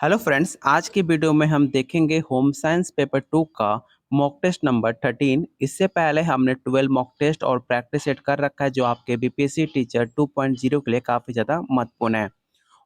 Hello friends, आज की video में हम देखेंगे होम साइंस पेपर 2 का मॉक टेस्ट नंबर 13। इससे पहले हमने 12 मॉक टेस्ट और प्रैक्टिस सेट कर रखा है जो आपके बीपीएससी टीचर 2.0 के लिए काफ़ी ज़्यादा महत्वपूर्ण है।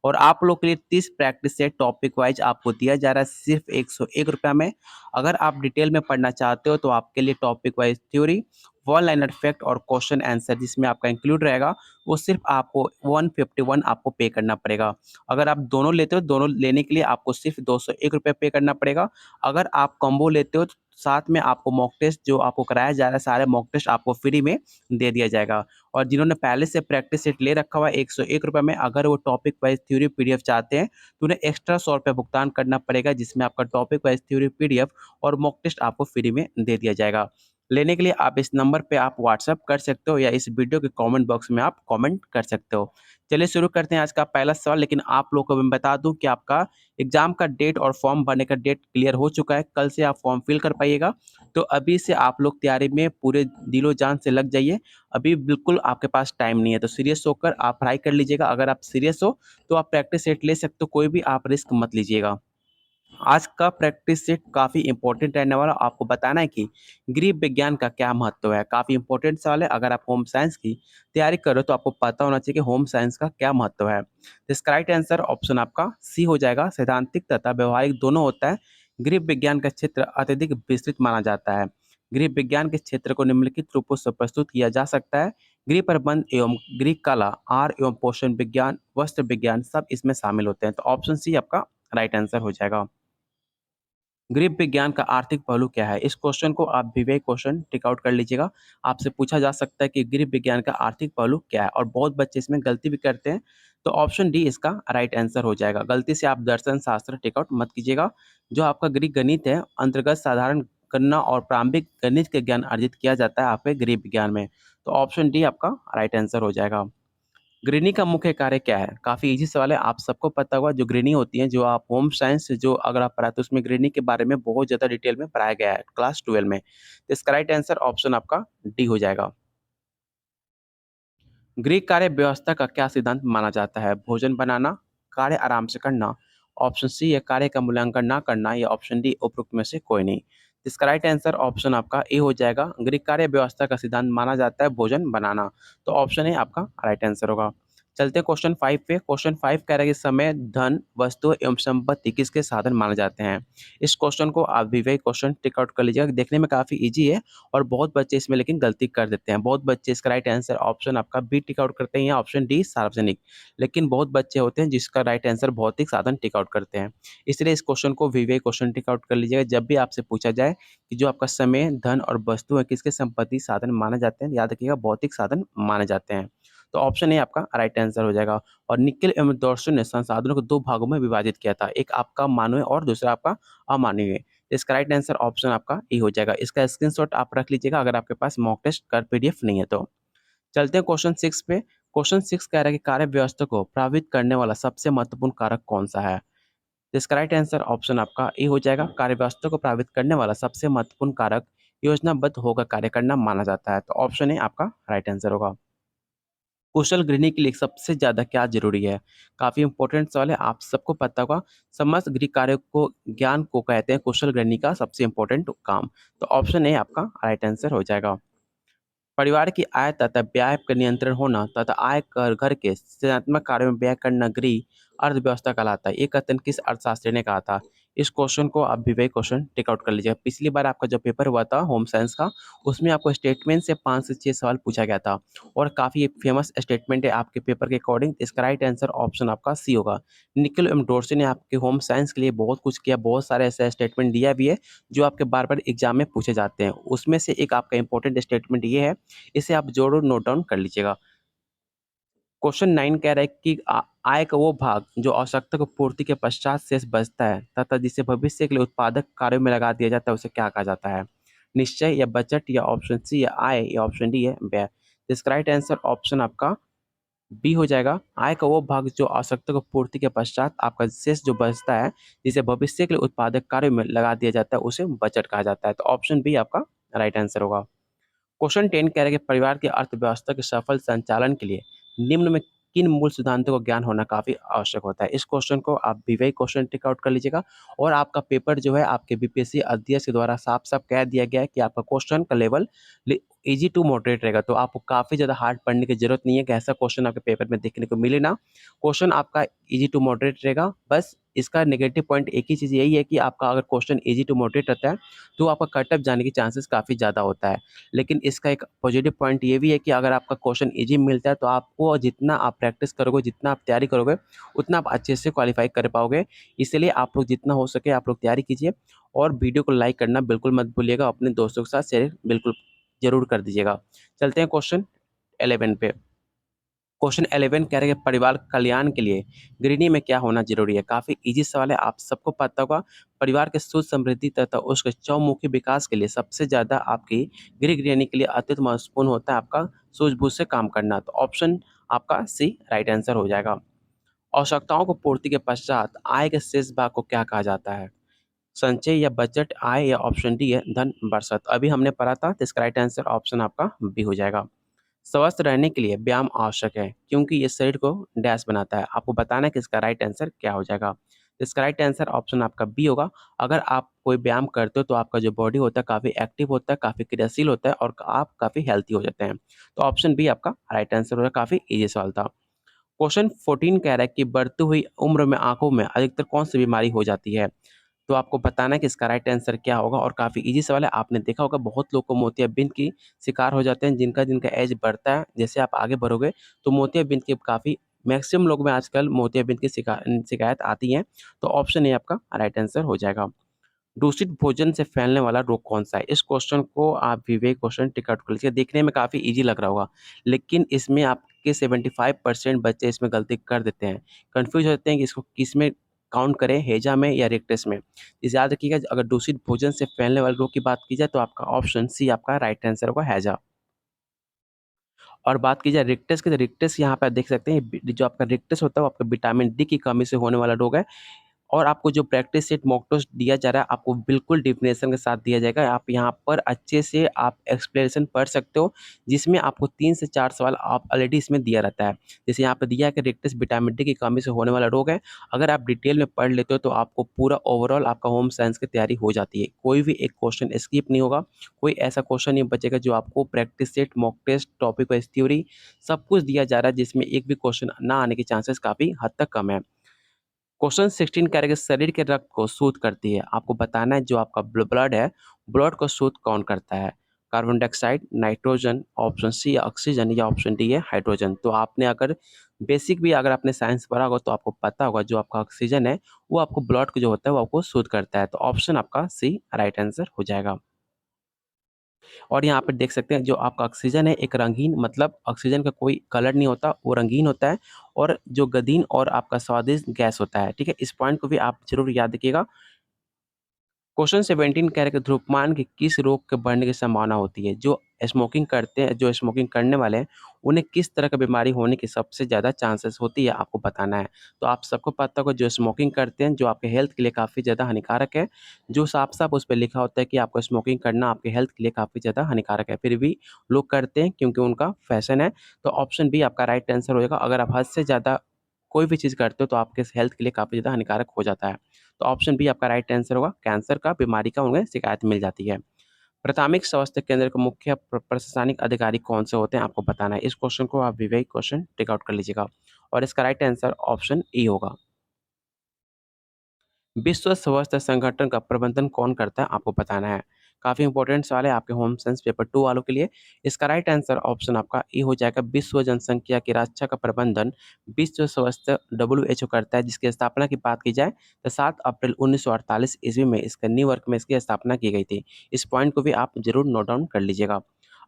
और आप लोग के लिए 30 प्रैक्टिस सेट टॉपिक वाइज आपको दिया जा रहा है सिर्फ 101 रुपये में। अगर आप डिटेल में पढ़ना चाहते हो तो आपके लिए topic wise theory, one liner fact और क्वेश्चन आंसर जिसमें आपका इंक्लूड रहेगा, वो सिर्फ आपको 151 आपको पे करना पड़ेगा। अगर आप दोनों लेते हो, दोनों लेने के लिए आपको सिर्फ 201 रुपये पे करना पड़ेगा। अगर आप कॉम्बो लेते हो तो साथ में आपको मॉक टेस्ट जो आपको कराया जा रहा है, सारे मॉक टेस्ट आपको फ्री में दे दिया जाएगा। और जिन्होंने पहले से प्रैक्टिस सेट ले रखा हुआ है 101 रुपये में, अगर वो टॉपिक वाइज थ्योरी पीडीएफ चाहते हैं तो उन्हें एक्स्ट्रा 100 रुपये भुगतान करना पड़ेगा, जिसमें आपका टॉपिक वाइज थ्योरी पीडीएफ और मॉक टेस्ट आपको फ्री में दे दिया जाएगा। लेने के लिए आप इस नंबर पे आप व्हाट्सएप कर सकते हो या इस वीडियो के कमेंट बॉक्स में आप कमेंट कर सकते हो। चलिए शुरू करते हैं आज का पहला सवाल। लेकिन आप लोगों को मैं बता दूं कि आपका एग्जाम का डेट और फॉर्म भरने का डेट क्लियर हो चुका है। कल से आप फॉर्म फिल कर पाइएगा। तो अभी से आप लोग तैयारी में पूरे दिलो जान से लग जाइए। अभी बिल्कुल आपके पास टाइम नहीं है, तो सीरियस होकर आप पढ़ाई कर लीजिएगा। अगर आप सीरियस हो तो आप प्रैक्टिस सेट ले सकते हो, कोई भी आप रिस्क मत लीजिएगा। आज का प्रैक्टिस सेट काफ़ी इंपॉर्टेंट रहने वाला। आपको बताना है कि गृह विज्ञान का क्या महत्व है। काफ़ी इंपॉर्टेंट सवाल है। अगर आप होम साइंस की तैयारी कर रहे हो तो आपको पता होना चाहिए कि होम साइंस का क्या महत्व है। तो इसका राइट आंसर ऑप्शन आपका सी हो जाएगा। सैद्धांतिक तथा व्यवहारिक दोनों होता है। गृह विज्ञान का क्षेत्र अत्यधिक विस्तृत माना जाता है। गृह विज्ञान के क्षेत्र को निम्नलिखित रूपों से प्रस्तुत किया जा सकता है। गृह प्रबंध एवं गृह कला, आहार एवं पोषण विज्ञान, वस्त्र विज्ञान सब इसमें शामिल होते हैं। तो ऑप्शन सी आपका राइट आंसर हो जाएगा। गृह विज्ञान का आर्थिक पहलू क्या है? इस क्वेश्चन को आप विवेक क्वेश्चन टिक आउट कर लीजिएगा। आपसे पूछा जा सकता है कि गृह विज्ञान का आर्थिक पहलू क्या है, और बहुत बच्चे इसमें गलती भी करते हैं। तो ऑप्शन डी इसका राइट आंसर हो जाएगा। गलती से आप दर्शन शास्त्र टिक आउट मत कीजिएगा। जो आपका गृह गणित है, अंतर्गत साधारण गणना और प्रारंभिक गणित के ज्ञान अर्जित किया जाता है आपके गृह विज्ञान में। तो ऑप्शन डी आपका राइट आंसर हो जाएगा। गृहिणी का मुख्य कार्य क्या है? काफ़ी ईज़ी सवाल है, आप सबको पता होगा। जो गृहिणी होती हैं, जो आप होम साइंस से जो अगर आप पढ़ाते हो उसमें गृहिणी के बारे में बहुत ज़्यादा डिटेल में पढ़ाया गया है क्लास 12 में। तो इसका राइट आंसर ऑप्शन आपका डी हो जाएगा। गृह कार्य व्यवस्था का क्या सिद्धांत माना जाता है? भोजन बनाना, कार्य आराम से करना, ऑप्शन सी है कार्य का मूल्यांकन ना करना, या ऑप्शन डी उपरोक्त में से कोई नहीं। तो इसका राइट आंसर ऑप्शन आपका ए हो जाएगा। गृह कार्य व्यवस्था का सिद्धांत माना जाता है भोजन बनाना। तो ऑप्शन ए आपका राइट आंसर होगा। चलते हैं क्वेश्चन 5 पे। क्वेश्चन 5 कह रहा है कि समय, धन, वस्तु एवं संपत्ति किसके साधन माने जाते हैं? इस क्वेश्चन को आप विवेक क्वेश्चन टिक आउट कर लीजिएगा। देखने में काफ़ी ईजी है और बहुत बच्चे इसमें लेकिन गलती कर देते हैं। बहुत बच्चे इसका राइट आंसर ऑप्शन आपका बी टिक आउट करते हैं या ऑप्शन डी सार्वजनिक। लेकिन बहुत बच्चे होते हैं जिसका राइट आंसर भौतिक साधन टिक आउट करते हैं। इसलिए इस क्वेश्चन को विवेक क्वेश्चन टिक आउट कर लीजिएगा। जब भी आपसे पूछा जाए कि जो आपका समय, धन और वस्तु है किसके संपत्ति साधन माने जाते हैं, याद रखिएगा भौतिक साधन माने जाते हैं। तो ऑप्शन ए आपका राइट आंसर हो जाएगा। और निकेल एवं डॉर्सन ने संसाधनों को दो भागों में विभाजित किया था, एक आपका मानवीय और दूसरा आपका अमानवीय। इसका राइट आंसर ऑप्शन आपका ए हो जाएगा। इसका स्क्रीनशॉट आप रख लीजिएगा अगर आपके पास मॉक टेस्ट का पीडीएफ नहीं है तो। चलते हैं क्वेश्चन 6 पे। क्वेश्चन 6 कह रहा है कि कार्य व्यवस्था को प्रभावित करने वाला सबसे महत्वपूर्ण कारक कौन सा है? तो इसका राइट आंसर ऑप्शन आपका ए हो जाएगा। कार्य व्यवस्था को प्रभावित करने वाला सबसे महत्वपूर्ण कारक योजनाबद्ध होकर कार्य करना माना जाता है। तो ऑप्शन ए आपका राइट आंसर होगा। कुशल गृहिणी के लिए सबसे ज़्यादा क्या ज़रूरी है? काफ़ी इंपॉर्टेंट सवाल है, आप सबको पता होगा। समस्त गृह कार्य को ज्ञान को कहते हैं कुशल गृहिणी का सबसे इम्पोर्टेंट काम। तो ऑप्शन ए आपका राइट आंसर हो जाएगा। परिवार की आय तथा व्यय पर नियंत्रण होना तथा आय कर घर के सृजनात्मक कार्यों में व्यय करना गृह अर्थव्यवस्था कहलाता है। ये कथन किस अर्थशास्त्री ने कहा था? इस क्वेश्चन को आप विवेक क्वेश्चन टिक आउट कर लीजिएगा। पिछली बार आपका जो पेपर हुआ था होम साइंस का, उसमें आपको स्टेटमेंट से 5 से 6 सवाल पूछा गया था और काफ़ी फेमस स्टेटमेंट है आपके पेपर के अकॉर्डिंग। इसका राइट आंसर ऑप्शन आपका सी होगा। निखिल एम डोरसे ने आपके होम साइंस के लिए बहुत कुछ किया, बहुत सारे ऐसे स्टेटमेंट दिया भी है जो आपके बार-बार एग्जाम में पूछे जाते हैं। उसमें से एक आपका इंपॉर्टेंट स्टेटमेंट ये है, इसे आप ज़रूर नोट डाउन कर लीजिएगा। क्वेश्चन 9 कह रहा है कि आय का वो भाग जो आवश्यकता को पूर्ति के पश्चात शेष बचता है तथा जिसे भविष्य के लिए उत्पादक कार्यों में लगा दिया जाता है, उसे क्या कहा जाता है? निश्चय या बजट या ऑप्शन सी या आय या ऑप्शन डी है व्यय। इसका राइट आंसर ऑप्शन आपका बी हो जाएगा। आय का वो भाग जो आवश्यकता को पूर्ति के पश्चात आपका शेष जो बचता है, जिसे भविष्य के लिए उत्पादक कार्यों में लगा दिया जाता है, उसे बजट कहा जाता है। तो ऑप्शन बी आपका राइट आंसर होगा। क्वेश्चन 10 कह रहा है कि परिवार की अर्थव्यवस्था के सफल संचालन के लिए निम्न में किन मूल सिद्धांतों का ज्ञान होना काफ़ी आवश्यक होता है? इस क्वेश्चन को आप भी वही क्वेश्चन टिक आउट कर लीजिएगा और आपका पेपर जो है आपके बीपीएससी अध्यक्ष के द्वारा साफ-साफ कह दिया गया है कि आपका क्वेश्चन का लेवल ईज़ी टू मॉडरेट रहेगा। तो आपको काफ़ी ज़्यादा हार्ड पढ़ने की ज़रूरत नहीं है कि ऐसा क्वेश्चन आपके पेपर में देखने को मिले ना। क्वेश्चन आपका ईज़ी टू मॉडरेट रहेगा। बस इसका नेगेटिव पॉइंट एक ही चीज़ यही है कि आपका अगर क्वेश्चन ईज़ी टू मॉडरेट रहता है, तो आपका कट ऑफ जाने के चांसेस काफ़ी ज़्यादा होता है। लेकिन इसका एक पॉजिटिव पॉइंट ये भी है कि अगर आपका क्वेश्चन ईज़ी मिलता है, तो आपको जितना आप प्रैक्टिस करोगे, जितना आप तैयारी करोगे, उतना आप अच्छे से क्वालीफाई कर पाओगे। इसलिए आप लोग जितना हो सके आप लोग तैयारी कीजिए और वीडियो को लाइक करना बिल्कुल मत भूलिएगा। अपने दोस्तों के साथ शेयर बिल्कुल ज़रूर कर दीजिएगा। चलते हैं क्वेश्चन 11 पे। क्वेश्चन 11 कह रहे हैं परिवार कल्याण के लिए गृहिणी में क्या होना जरूरी है। काफी इजी सवाल है, आप सबको पता होगा। परिवार के सुख समृद्धि तथा उसके चौमुखी विकास के लिए सबसे ज्यादा आपकी गृहिणी के लिए अत्यंत महत्वपूर्ण होता है आपका सूझबूझ से काम करना। तो ऑप्शन आपका सी राइट आंसर हो जाएगा। आवश्यकताओं को पूर्ति के पश्चात आय के शेष भाग को क्या कहा जाता है? संचय या बजट, आय, या ऑप्शन डी है धन बरसत। अभी हमने पढ़ा था, तो इसका राइट आंसर ऑप्शन आपका बी हो जाएगा। स्वस्थ रहने के लिए व्यायाम आवश्यक है क्योंकि ये शरीर को डैश बनाता है। आपको बताना है कि इसका राइट आंसर क्या हो जाएगा। इसका राइट आंसर ऑप्शन आपका बी होगा। अगर आप कोई व्यायाम करते हो तो आपका जो बॉडी होता है काफ़ी एक्टिव होता है, काफ़ी क्रियाशील होता है और आप काफ़ी हेल्थी हो जाते हैं। तो ऑप्शन बी आपका राइट आंसर होगा। काफ़ी इजी सवाल था। क्वेश्चन 14 कह रहा है कि बढ़ती हुई उम्र में आंखों में अधिकतर कौन सी बीमारी हो जाती है? तो आपको बताना है कि इसका राइट आंसर क्या होगा और काफ़ी ईज़ी सवाल है। आपने देखा होगा बहुत लोग को मोतियाबिंद की शिकार हो जाते हैं, जिनका जिनका एज बढ़ता है, जैसे आप आगे बढ़ोगे तो मोतियाबिंद की काफ़ी मैक्सिमम लोग में आजकल मोतियाबिंद की शिकायत आती है। तो ऑप्शन ए आपका राइट आंसर हो जाएगा। दूषित भोजन से फैलने वाला रोग कौन-सा है? इस क्वेश्चन को आप विवेक क्वेश्चन टिक आउट कर लीजिए। देखने में काफ़ी ईज़ी लग रहा होगा, लेकिन इसमें आपके 75% बच्चे इसमें गलती कर देते हैं। कन्फ्यूज़ होते हैं कि इसको किसमें काउंट करें, हैजा में या रिक्टस में। इसे याद रखिएगा, अगर दूषित भोजन से फैलने वाले रोग की बात की जाए तो आपका ऑप्शन सी आपका राइट आंसर होगा, हैजा। और बात की जाए रिक्टस की, तो रिक्टस यहाँ पे आप देख सकते हैं, जो आपका रिक्टस होता है वो आपका विटामिन डी की कमी से होने वाला रोग है। और आपको जो प्रैक्टिस सेट मॉक टेस्ट दिया जा रहा है, आपको बिल्कुल डेफ़िनेशन के साथ दिया जाएगा। आप यहाँ पर अच्छे से आप एक्सप्लेनेशन पढ़ सकते हो, जिसमें आपको 3 से 4 सवाल आप ऑलरेडी इसमें दिया रहता है। जैसे यहाँ पे दिया है कि रेक्टस विटामिन डी की कमी से होने वाला रोग है। अगर आप डिटेल में पढ़ लेते हो, तो आपको पूरा ओवरऑल आपका होम साइंस की तैयारी हो जाती है। कोई भी एक क्वेश्चन स्किप नहीं होगा, कोई ऐसा क्वेश्चन नहीं बचेगा जो आपको practice set, mock test, topic wise theory सब कुछ दिया जा रहा है, जिसमें एक भी क्वेश्चन ना आने के चांसेस काफ़ी हद तक कम है। क्वेश्चन 16 कह रहा है कि शरीर के रक्त को शुद्ध करती है। आपको बताना है जो आपका ब्लड है, ब्लड को शुद्ध कौन करता है? Carbon dioxide, nitrogen, option C oxygen, या ऑप्शन डी है हाइड्रोजन। तो आपने अगर बेसिक भी अगर आपने साइंस पढ़ा होगा तो आपको पता होगा जो आपका ऑक्सीजन है, वो आपको ब्लड को जो होता है वो आपको शुद्ध करता है। तो ऑप्शन आपका सी राइट आंसर हो जाएगा। और यहाँ पे देख सकते हैं जो आपका ऑक्सीजन है एक रंगीन, मतलब ऑक्सीजन का कोई कलर नहीं होता, वो रंगीन होता है और जो गंधीन और आपका स्वादिष्ट गैस होता है, ठीक है? इस पॉइंट को भी आप ज़रूर याद रखिएगा। क्वेश्चन 17 कह रहे हैं कि धूम्रपान के किस रोग के बढ़ने की संभावना होती है? जो स्मोकिंग करते हैं, जो स्मोकिंग करने वाले हैं, उन्हें किस तरह की बीमारी होने की सबसे ज़्यादा चांसेस होती है, आपको बताना है। तो आप सबको पता होगा जो स्मोकिंग करते हैं, जो आपके हेल्थ के लिए काफ़ी ज़्यादा हानिकारक है, जो साफ-साफ उस पे लिखा होता है कि आपको स्मोकिंग करना आपके हेल्थ के लिए काफ़ी ज़्यादा हानिकारक है, फिर भी लोग करते हैं क्योंकि उनका फैशन है। तो ऑप्शन बी आपका राइट आंसर हो जाएगा। अगर आप हद से ज़्यादा कोई भी चीज़ करते हो तो आपके हेल्थ के लिए काफ़ी ज़्यादा हानिकारक हो जाता है। तो ऑप्शन बी आपका राइट आंसर होगा। कैंसर का बीमारी का उन्हें शिकायत मिल जाती है। प्राथमिक स्वास्थ्य केंद्र के मुख्य प्रशासनिक अधिकारी कौन से होते हैं, आपको बताना है। इस क्वेश्चन को आप विवेक क्वेश्चन टिक आउट कर लीजिएगा और इसका राइट आंसर ऑप्शन ई होगा। विश्व स्वास्थ्य संगठन का प्रबंधन कौन करता है, आपको बताना है। काफ़ी इंपॉर्टेंट सवाल है आपके होम साइंस पेपर 2 वालों के लिए। इसका राइट आंसर ऑप्शन आपका ए हो जाएगा। विश्व जनसंख्या की रक्षा का प्रबंधन विश्व स्वास्थ्य डब्ल्यूएचओ करता है, जिसकी स्थापना की बात की जाए तो 7 अप्रैल 1948 ईस्वी में इसका न्यूयॉर्क में इसकी स्थापना की गई थी। इस पॉइंट को भी आप जरूर नोट डाउन कर लीजिएगा।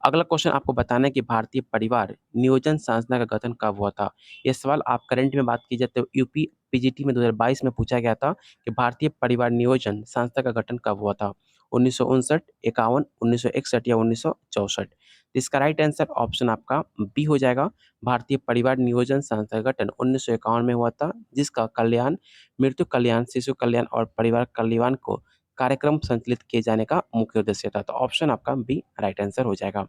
अगला क्वेश्चन आपको बताना है कि भारतीय परिवार नियोजन संस्था का गठन कब हुआ था। ये सवाल आप करंट में बात की जाए तो यूपी पीजीटी में 2022 में पूछा गया था कि भारतीय परिवार नियोजन संस्था का गठन कब हुआ था? 1959, 51, 1961 या 1964? इसका राइट आंसर ऑप्शन आपका बी हो जाएगा। भारतीय परिवार नियोजन संस्था का गठन 1951 में हुआ था, जिसका कल्याण, मृत्यु कल्याण, शिशु कल्याण और परिवार कल्याण को कार्यक्रम संचालित किए जाने का मुख्य उद्देश्य था। तो ऑप्शन आपका बी राइट आंसर हो जाएगा।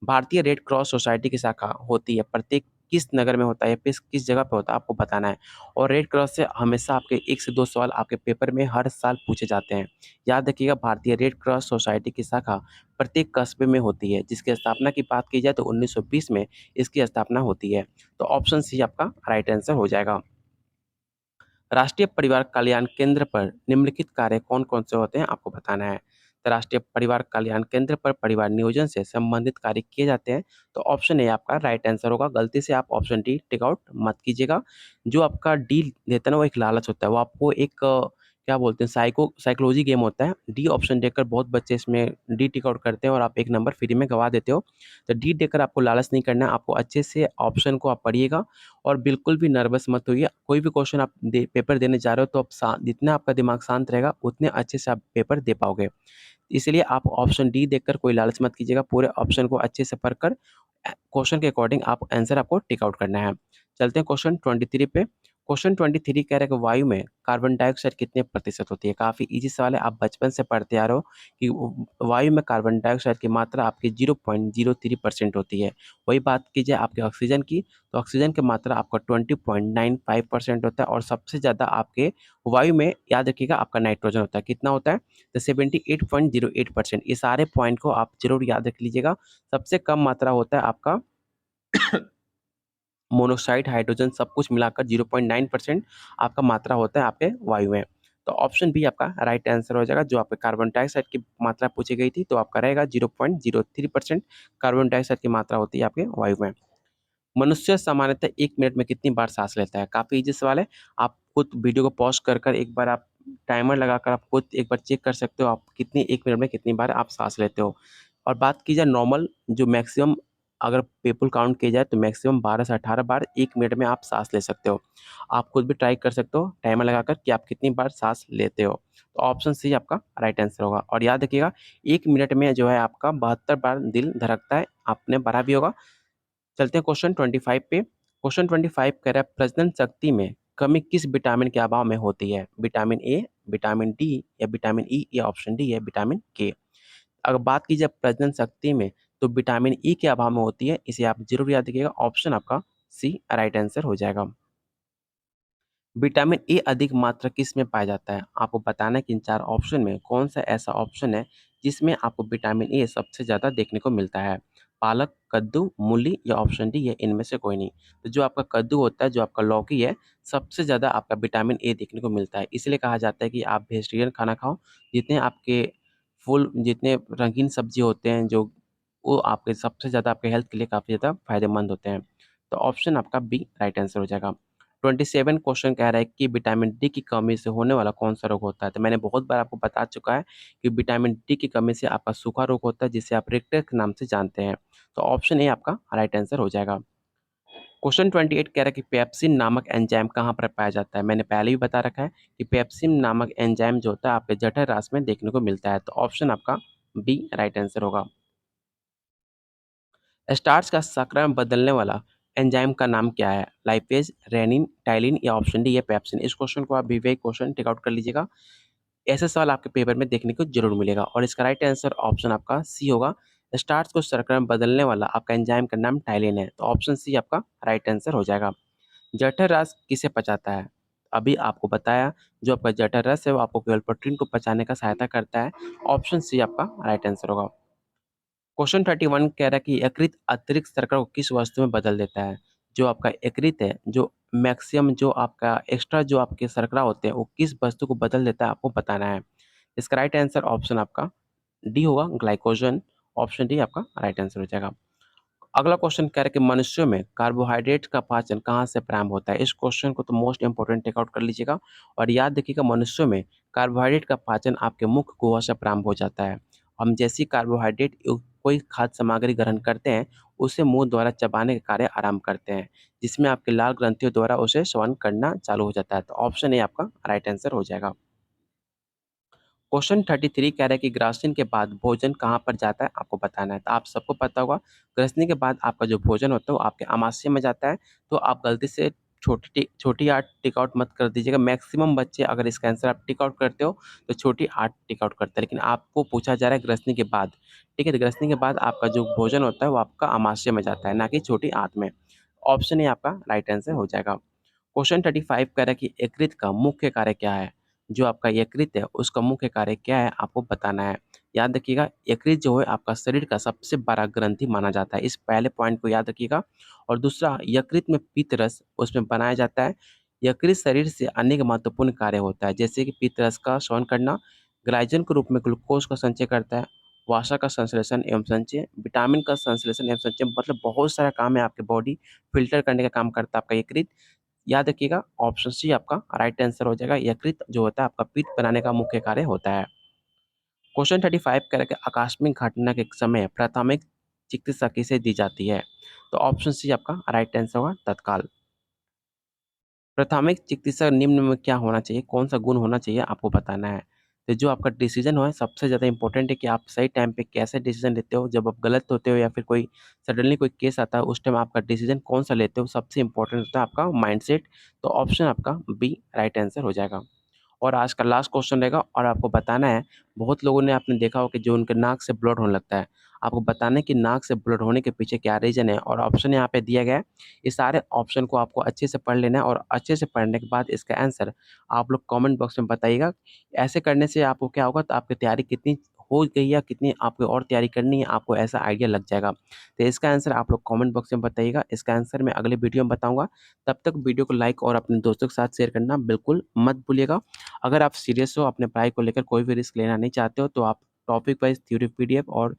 भारतीय रेड क्रॉस सोसाइटी की शाखा होती है प्रत्येक किस नगर में होता है या किस जगह पे होता है, आपको बताना है। और रेड क्रॉस से हमेशा आपके 1 से 2 सवाल आपके पेपर में हर साल पूछे जाते हैं। याद रखिएगा, भारतीय रेड क्रॉस सोसाइटी की शाखा प्रत्येक कस्बे में होती है, जिसकी स्थापना की बात की जाए तो 1920 में इसकी स्थापना होती है। तो ऑप्शन सी आपका राइट आंसर हो जाएगा। राष्ट्रीय परिवार कल्याण केंद्र पर निम्नलिखित कार्य कौन-कौन से होते हैं, आपको बताना है। तो राष्ट्रीय परिवार कल्याण केंद्र पर परिवार नियोजन से संबंधित कार्य किए जाते हैं। तो ऑप्शन ए आपका राइट आंसर होगा। गलती से आप ऑप्शन डी टिक आउट मत कीजिएगा। जो आपका डी देता है ना, वो एक लालच होता है। वो आपको एक क्या बोलते हैं, साइकोलॉजी गेम होता है। डी ऑप्शन देकर बहुत बच्चे इसमें डी टिक आउट करते हैं और आप 1 नंबर फ्री में गँवा देते हो। तो डी देकर आपको लालच नहीं करना है। आपको अच्छे से ऑप्शन को आप पढ़िएगा और बिल्कुल भी नर्वस मत होइए। कोई भी क्वेश्चन आप पेपर देने जा रहे हो तो आप जितना आपका दिमाग शांत रहेगा उतने अच्छे से आप पेपर दे पाओगे। इसलिए आप ऑप्शन डी देखकर कोई लालच मत कीजिएगा। पूरे ऑप्शन को अच्छे से पढ़कर क्वेश्चन के अकॉर्डिंग आप आंसर आपको टिक आउट करना है। चलते हैं क्वेश्चन 23 पे। क्वेश्चन 23 कह रहा है कि वायु में कार्बन डाइऑक्साइड कितने प्रतिशत होती है। काफ़ी ईज़ी सवाल है, आप बचपन से पढ़ते आ रहे हो कि वायु में कार्बन डाइऑक्साइड की मात्रा आपकी 0.03% होती है। वही बात की जाए आपके ऑक्सीजन की, तो ऑक्सीजन की मात्रा आपका 20.95% होता है और सबसे ज़्यादा आपके वायु में याद रखिएगा आपका नाइट्रोजन होता है। कितना होता है? तो 78.08%। ये सारे पॉइंट को आप ज़रूर याद रख लीजिएगा। सबसे कम मात्रा होता है आपका मोनोक्साइड, हाइड्रोजन सब कुछ मिलाकर 0.9% आपका मात्रा होता है आपके वायु में। तो ऑप्शन बी आपका राइट आंसर हो जाएगा। जो आपके कार्बन डाइऑक्साइड की मात्रा पूछी गई थी, तो आपका रहेगा 0.03% कार्बन डाइऑक्साइड की मात्रा होती है आपके वायु में। मनुष्य सामान्यतः 1 मिनट में कितनी बार साँस लेता है? काफ़ी ईज़ी सवाल है। आप खुद वीडियो को पॉज़ कर एक बार आप टाइमर लगाकर आप खुद एक बार चेक कर सकते हो, आप कितनी 1 मिनट में कितनी बार आप साँस लेते हो। और बात की जाए नॉर्मल जो मैक्सिमम, अगर पीपल काउंट किया जाए तो मैक्सिमम 12 से 18 बार 1 मिनट में आप साँस ले सकते हो। आप खुद भी ट्राई कर सकते हो टाइमर लगाकर कि आप कितनी बार साँस लेते हो। तो ऑप्शन सी आपका राइट आंसर होगा। और याद रखिएगा 1 मिनट में जो है आपका 72 बार दिल धड़कता है। आपने पढ़ा भी होगा। चलते हैं क्वेश्चन 25 पे। क्वेश्चन 25 कह रहा है प्रजनन शक्ति में कमी किस विटामिन के अभाव में होती है? विटामिन ए, विटामिन डी या विटामिन ई या ऑप्शन डी है विटामिन के। अगर बात की जाए प्रजनन शक्ति में, तो विटामिन ई के अभाव में होती है। इसे आप ज़रूर याद रखिएगा। ऑप्शन आपका सी राइट आंसर हो जाएगा। विटामिन ए अधिक मात्रा किस में पाया जाता है? आपको बताना है कि इन 4 ऑप्शन में कौन-सा ऐसा ऑप्शन है जिसमें आपको विटामिन ए सबसे ज़्यादा देखने को मिलता है? पालक, कद्दू, मूली या ऑप्शन डी या इनमें से कोई नहीं। तो जो आपका कद्दू होता है, जो आपका लौकी है, सबसे ज़्यादा आपका विटामिन ए देखने को मिलता है। इसलिए कहा जाता है कि आप वेजिटेरियन खाना खाओ, जितने आपके जितने रंगीन सब्ज़ी होते हैं जो, वो आपके सबसे ज़्यादा आपके हेल्थ के लिए काफ़ी ज़्यादा फ़ायदेमंद होते हैं। तो ऑप्शन आपका बी राइट आंसर हो जाएगा। 27 क्वेश्चन कह रहा है कि विटामिन डी की कमी से होने वाला कौन-सा रोग होता है? तो मैंने बहुत बार आपको बता चुका है कि विटामिन डी की कमी से आपका सूखा रोग होता है, जिसे आप रिकेट के नाम से जानते हैं। तो ऑप्शन ए आपका राइट आंसर हो जाएगा। क्वेश्चन 28 कह रहा है कि पेप्सिन नामक एंजाइम कहाँ पर पाया जाता है? मैंने पहले भी बता रखा है कि पेप्सिन नामक एंजाइम जो होता है आपके जठर राष्ट्र में देखने को मिलता है। तो ऑप्शन आपका बी राइट आंसर होगा। स्टार्च का संक्रमण बदलने वाला एंजाइम का नाम क्या है? लाइपेज, रेनिन, टाइलिन या ऑप्शन डी है पेप्सिन। इस क्वेश्चन को आप वी क्वेश्चन टिक आउट कर लीजिएगा। ऐसे सवाल आपके पेपर में देखने को ज़रूर मिलेगा और इसका राइट आंसर ऑप्शन आपका सी होगा। स्टार्च को शर्करा बदलने वाला आपका एंजाइम का नाम टाइलिन है। तो ऑप्शन सी आपका राइट आंसर हो जाएगा। जठर रस किसे पचाता है? अभी आपको बताया, जो आपका जठर रस है वो आपको केवल प्रोटीन को पचाने का सहायता करता है। ऑप्शन सी आपका राइट आंसर होगा। क्वेश्चन 31 कह रहा है कि यकृत अतिरिक्त शर्करा को किस वस्तु में बदल देता है? जो आपका यकृत है, जो मैक्सिमम जो आपका एक्स्ट्रा जो आपके शर्करा होते हैं, वो किस वस्तु को बदल देता है, आपको बताना है। इसका राइट आंसर ऑप्शन आपका डी होगा, ग्लाइकोजन। ऑप्शन डी आपका राइट आंसर हो जाएगा। अगला क्वेश्चन कह रहा है कि मनुष्यों में कार्बोहाइड्रेट का पाचन कहाँ से प्रारंभ होता है? इस क्वेश्चन को तो मोस्ट इंपोर्टेंट टेक आउट कर लीजिएगा और याद रखिएगा, मनुष्यों में कार्बोहाइड्रेट का पाचन आपके मुख्य गुहा से प्रारंभ हो जाता है। हम जैसी कार्बोहाइड्रेट युक्त कोई खाद्य सामग्री ग्रहण करते हैं, उसे मुंह द्वारा चबाने का कार्य आरंभ करते हैं, जिसमें आपके लाल ग्रंथियों द्वारा उसे श्वसन करना चालू हो जाता है। तो ऑप्शन ए आपका राइट आंसर हो जाएगा। क्वेश्चन 33 कह रहा है कि ग्रासिन के बाद भोजन कहाँ पर जाता है, आपको बताना है। तो आप सबको पता होगा, ग्रासनी के बाद आपका जो भोजन होता है वो आपके आमाशय में जाता है। तो आप गलती से छोटी आंत टिक आउट मत कर दीजिएगा। मैक्सिमम बच्चे अगर इसका आंसर आप टिक आउट करते हो तो छोटी आंत टिक आउट करते हैं, लेकिन आपको पूछा जा रहा है ग्रसनी के बाद। ठीक है, तो ग्रसनी के बाद आपका जो भोजन होता है वो आपका आमाशय में जाता है, ना कि छोटी आंत में। ऑप्शन ए आपका राइट आंसर हो जाएगा। क्वेश्चन 35 कह रहा है कि यकृत का मुख्य कार्य क्या है? जो आपका यकृत है उसका मुख्य कार्य क्या है आपको बताना है। याद रखिएगा यकृत जो है आपका शरीर का सबसे बड़ा ग्रंथि माना जाता है। इस पहले पॉइंट को याद रखिएगा। और दूसरा यकृत में पित्त रस उसमें बनाया जाता है। यकृत शरीर से अनेक महत्वपूर्ण कार्य होता है जैसे कि पित्त रस का शोधन करना, ग्लाइकोजन के रूप में ग्लूकोज का संचय करता है, वसा का संश्लेषण एवं संचय, विटामिन का संश्लेषण एवं संचय, मतलब बहुत सारा काम है आपके बॉडी फिल्टर करने का काम करता है आपका यकृत। याद रखिएगा ऑप्शन सी आपका राइट आंसर हो जाएगा। यकृत जो होता है आपका पित्त बनाने का मुख्य कार्य होता है। क्वेश्चन 35 कह रहा है कि आकस्मिक घटना के समय प्राथमिक चिकित्सा किसे दी जाती है? तो ऑप्शन सी आपका राइट आंसर होगा तत्काल। प्राथमिक चिकित्सा निम्न में क्या होना चाहिए, कौन सा गुण होना चाहिए आपको बताना है। तो जो आपका डिसीजन हो है सबसे ज़्यादा इंपॉर्टेंट है कि आप सही टाइम पे कैसे डिसीजन लेते हो, जब आप गलत होते हो या फिर कोई सडनली कोई केस आता है उस टाइम आपका डिसीजन कौन सा लेते हो, सबसे इंपॉर्टेंट होता है आपका माइंडसेट। तो ऑप्शन आपका बी राइट आंसर हो जाएगा। और आज का लास्ट क्वेश्चन रहेगा और आपको बताना है, बहुत लोगों ने आपने देखा हो कि जो उनके नाक से ब्लड होने लगता है, आपको बताना है कि नाक से ब्लड होने के पीछे क्या रीज़न है और ऑप्शन यहाँ पे दिया गया है। ये सारे ऑप्शन को आपको अच्छे से पढ़ लेना है और अच्छे से पढ़ने के बाद इसका आंसर आप लोग कमेंट बॉक्स में बताइएगा। ऐसे करने से आपको क्या होगा, तो आपकी तैयारी कितनी हो गई या कितनी आपको और तैयारी करनी है, आपको ऐसा आइडिया लग जाएगा। तो इसका आंसर आप लोग कमेंट बॉक्स में बताइएगा। इसका आंसर मैं अगले वीडियो में बताऊँगा। तब तक वीडियो को लाइक और अपने दोस्तों के साथ शेयर करना बिल्कुल मत भूलिएगा। अगर आप सीरियस हो अपने पढ़ाई को लेकर, कोई भी रिस्क लेना नहीं चाहते हो, तो आप टॉपिक वाइज़ थ्योरी पीडीएफ और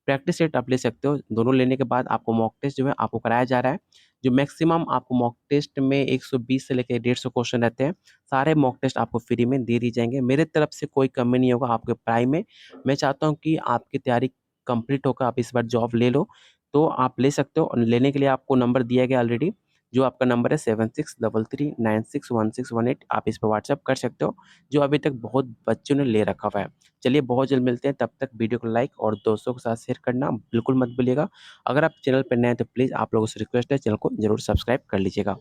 प्रैक्टिस सेट आप ले सकते हो। दोनों लेने के बाद आपको मॉक टेस्ट जो है आपको कराया जा रहा है। जो मैक्सिमम आपको मॉक टेस्ट में 120 से लेके 150 क्वेश्चन रहते हैं। सारे मॉक टेस्ट आपको फ्री में दे दिए जाएँगे। मेरे तरफ से कोई कमी नहीं होगा आपके पढ़ाई में। मैं चाहता हूँ कि आपकी तैयारी कंप्लीट होकर आप इस बार जॉब ले लो। तो आप ले सकते हो और लेने के लिए आपको नंबर दिया गया ऑलरेडी। जो आपका नंबर है 7633961618, आप इस पे व्हाट्सएप कर सकते हो। जो अभी तक बहुत बच्चों ने ले रखा हुआ है। चलिए बहुत जल्द मिलते हैं, तब तक वीडियो को लाइक और दोस्तों के साथ शेयर करना बिल्कुल मत भूलिएगा। अगर आप चैनल पर नए हैं तो प्लीज़ आप लोगों से रिक्वेस्ट है चैनल को ज़रूर सब्सक्राइब कर लीजिएगा।